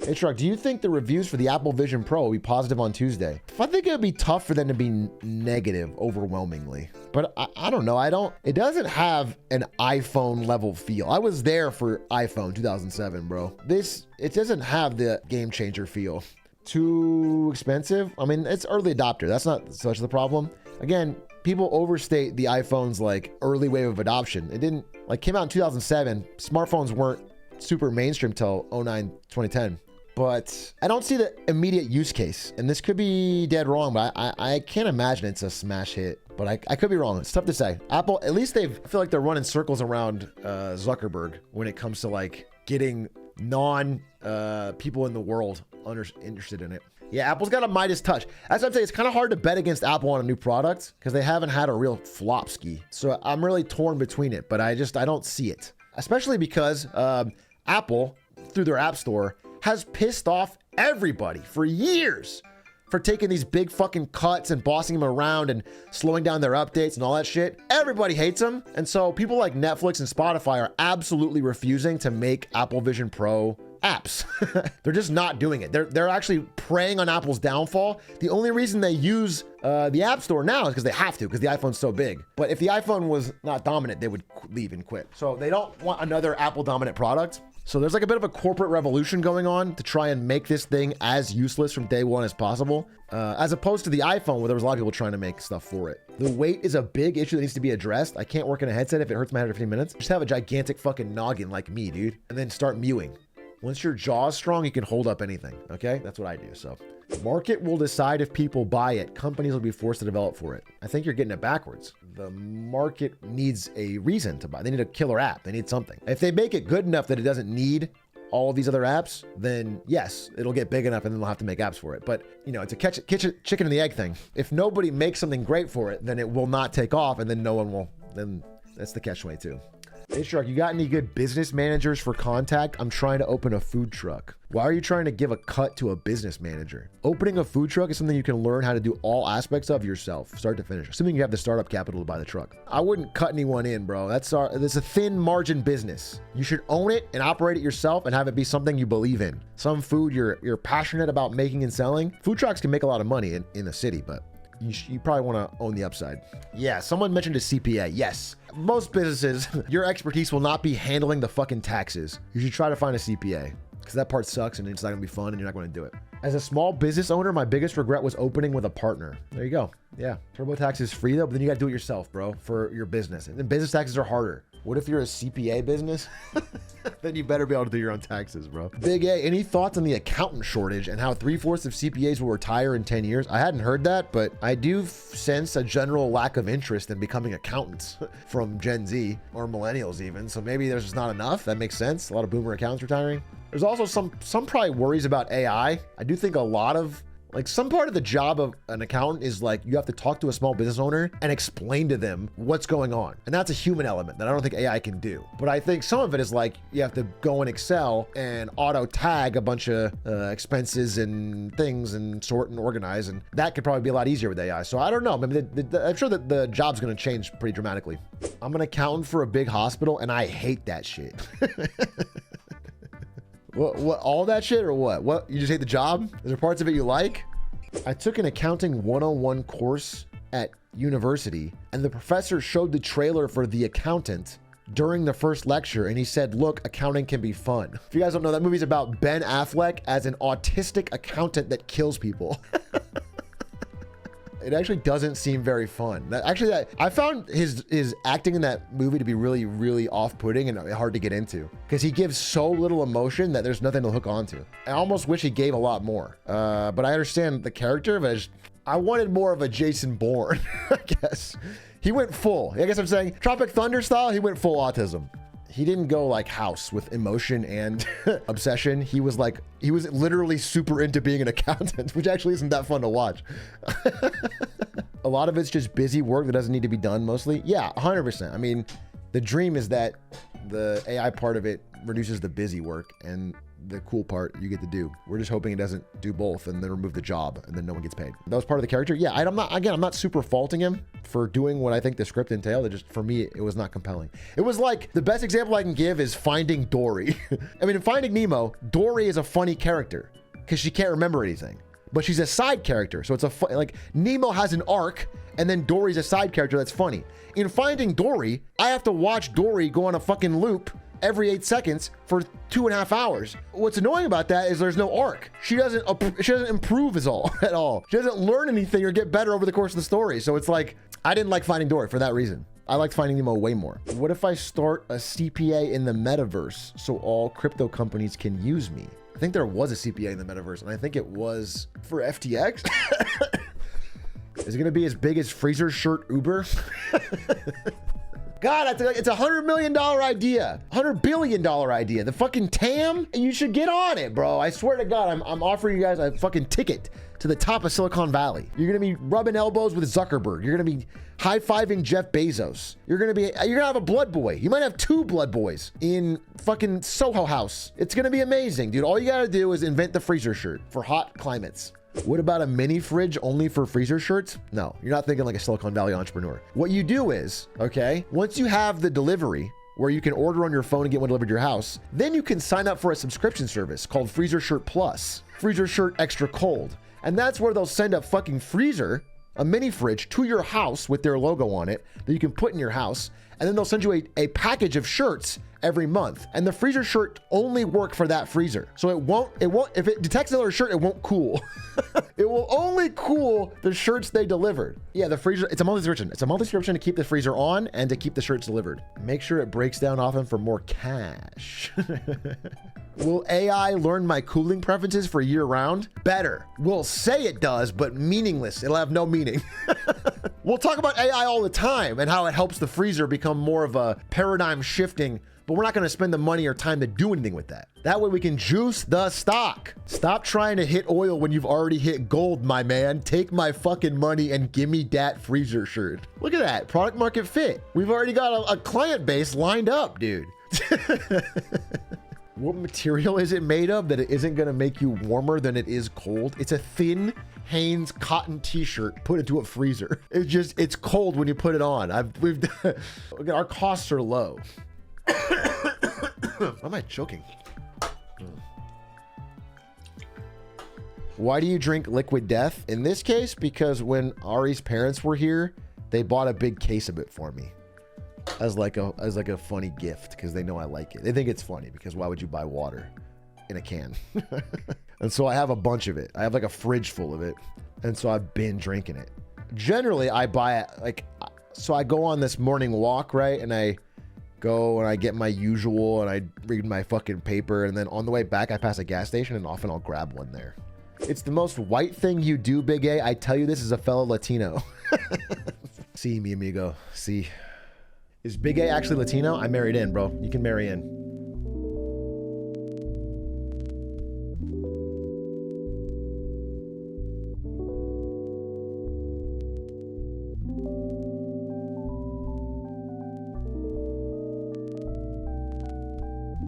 Hey, Truck, do you think the reviews for the Apple Vision Pro will be positive on Tuesday? I think it would be tough for them to be negative overwhelmingly. But I don't know. It doesn't have an iPhone level feel. I was there for iPhone 2007, bro. It doesn't have the game changer feel. Too expensive? I mean, it's early adopter. That's not such the problem. Again, people overstate the iPhone's like early wave of adoption. It didn't came out in 2007. Smartphones weren't super mainstream till 09, 2010. But I don't see the immediate use case. And this could be dead wrong, but I can't imagine it's a smash hit. But I could be wrong. It's tough to say. Apple, at least I feel like they're running circles around Zuckerberg when it comes to like getting people in the world interested in it. Yeah, Apple's got a Midas touch. That's what I'm saying. It's kind of hard to bet against Apple on a new product because they haven't had a real flop ski. So I'm really torn between it, but I don't see it. Especially because Apple, through their App Store, has pissed off everybody for years for taking these big fucking cuts and bossing them around and slowing down their updates and all that shit. Everybody hates them. And so people like Netflix and Spotify are absolutely refusing to make Apple Vision Pro apps. They're just not doing it. They're actually preying on Apple's downfall. The only reason they use the App Store now is because they have to, because the iPhone's so big. But if the iPhone was not dominant, they would leave and quit. So they don't want another Apple dominant product. So there's like a bit of a corporate revolution going on to try and make this thing as useless from day one as possible, as opposed to the iPhone where there was a lot of people trying to make stuff for it. The weight is a big issue that needs to be addressed. I can't work in a headset if it hurts my head every 15 minutes. Just have a gigantic fucking noggin like me, dude, and then start mewing. Once your jaw's strong, you can hold up anything, okay? That's what I do, so. Market will decide if people buy it. Companies will be forced to develop for it. I think you're getting it backwards. The market needs a reason to buy. They need a killer app. They need something. If they make it good enough that it doesn't need all of these other apps, then yes, it'll get big enough and then they'll have to make apps for it. But, you know, it's a chicken and the egg thing. If nobody makes something great for it, then it will not take off and then no one will. Then that's the catch-22. Hey Shark, you got any good business managers for contact? I'm trying to open a food truck. Why are you trying to give a cut to a business manager? Opening a food truck is something you can learn how to do all aspects of yourself, start to finish, assuming you have the startup capital to buy the truck. I wouldn't cut anyone in, bro. That's a thin margin business. You should own it and operate it yourself and have it be something you believe in. Some food you're passionate about making and selling. Food trucks can make a lot of money in the city, but you probably want to own the upside. Yeah, someone mentioned a CPA. Yes. Most businesses, your expertise will not be handling the fucking taxes. You should try to find a CPA because that part sucks and it's not going to be fun and you're not going to do it. As a small business owner, my biggest regret was opening with a partner. There you go. Yeah. TurboTax is free though, but then you got to do it yourself, bro, for your business. And then business taxes are harder. What if you're a CPA business? Then you better be able to do your own taxes, bro. Big A, any thoughts on the accountant shortage and how 3/4 of CPAs will retire in 10 years? I hadn't heard that, but I do sense a general lack of interest in becoming accountants from Gen Z or millennials even. So maybe there's just not enough. That makes sense. A lot of boomer accountants retiring. There's also some probably worries about AI. I do think a lot of some part of the job of an accountant is you have to talk to a small business owner and explain to them what's going on. And that's a human element that I don't think AI can do. But I think some of it is you have to go in Excel and auto tag a bunch of expenses and things and sort and organize. And that could probably be a lot easier with AI. So I don't know. I mean, I'm sure that the job's going to change pretty dramatically. I'm an accountant for a big hospital and I hate that shit. What, all that shit or what? What, you just hate the job? Is there parts of it you like? I took an accounting 101 course at university and the professor showed the trailer for The Accountant during the first lecture and he said, look, accounting can be fun. If you guys don't know, that movie's about Ben Affleck as an autistic accountant that kills people. It actually doesn't seem very fun. I found his acting in that movie to be really, really off-putting and hard to get into because he gives so little emotion that there's nothing to hook onto. I almost wish he gave a lot more. But I understand the character, but I wanted more of a Jason Bourne, I guess. He went full. I guess I'm saying Tropic Thunder style, he went full autism. He didn't go like House with emotion and obsession. He was literally super into being an accountant, which actually isn't that fun to watch. A lot of it's just busy work that doesn't need to be done mostly. Yeah, 100%. I mean, the dream is that the AI part of it reduces the busy work and the cool part you get to do. We're just hoping it doesn't do both and then remove the job and then no one gets paid. That was part of the character. Yeah, I'm not super faulting him for doing what I think the script entailed. It just, for me, it was not compelling. It was like, the best example I can give is Finding Dory. I mean, in Finding Nemo, Dory is a funny character because she can't remember anything, but she's a side character. So it's like Nemo has an arc and then Dory's a side character that's funny. In Finding Dory, I have to watch Dory go on a fucking loop every 8 seconds for 2.5 hours. What's annoying about that is there's no arc. She doesn't improve at all. She doesn't learn anything or get better over the course of the story. So it's like, I didn't like Finding Dory for that reason. I liked Finding Nemo way more. What if I start a CPA in the metaverse so all crypto companies can use me? I think there was a CPA in the metaverse, and I think it was for FTX. Is it gonna be as big as Freezer Shirt Uber? God, it's a $100 million idea, $100 billion idea. The fucking TAM, and you should get on it, bro. I swear to God, I'm offering you guys a fucking ticket to the top of Silicon Valley. You're gonna be rubbing elbows with Zuckerberg. You're gonna be high-fiving Jeff Bezos. You're gonna have a blood boy. You might have 2 blood boys in fucking Soho House. It's gonna be amazing, dude. All you gotta do is invent the freezer shirt for hot climates. What about a mini fridge only for freezer shirts? No, you're not thinking like a Silicon Valley entrepreneur. What you do is, okay, once you have the delivery where you can order on your phone and get one delivered to your house, then you can sign up for a subscription service called Freezer Shirt Plus, Freezer Shirt Extra Cold. And that's where they'll send a fucking freezer, a mini fridge, to your house with their logo on it that you can put in your house. And then they'll send you a package of shirts every month. And the freezer shirt only work for that freezer. So it won't, if it detects another shirt, it won't cool. It will only cool the shirts they delivered. Yeah, the freezer, it's a multi-subscription. It's a multi-subscription to keep the freezer on and to keep the shirts delivered. Make sure it breaks down often for more cash. Will AI learn my cooling preferences for year round? Better. We'll say it does, but meaningless. It'll have no meaning. We'll talk about AI all the time and how it helps the freezer become more of a paradigm shifting, but we're not going to spend the money or time to do anything with that. That way we can juice the stock. Stop trying to hit oil when you've already hit gold, my man. Take my fucking money and give me that freezer shirt. Look at that, product market fit. We've already got a client base lined up, dude. What material is it made of that it isn't going to make you warmer than it is cold? It's a thin Hanes cotton t-shirt put into a freezer. It's cold when you put it on. Look, our costs are low. Why am I choking? Why do you drink Liquid Death? In this case, because when Ari's parents were here, they bought a big case of it for me as like a funny gift because they know I like it. They think it's funny because why would you buy water in a can? And so I have a bunch of it. I have like a fridge full of it. And so I've been drinking it. Generally, I buy it so I go on this morning walk, right? And I go and I get my usual and I read my fucking paper. And then on the way back, I pass a gas station and often I'll grab one there. It's the most white thing you do, Big A. I tell you this as a fellow Latino. See, mi amigo. See. Is Big A actually Latino? I married in, bro. You can marry in.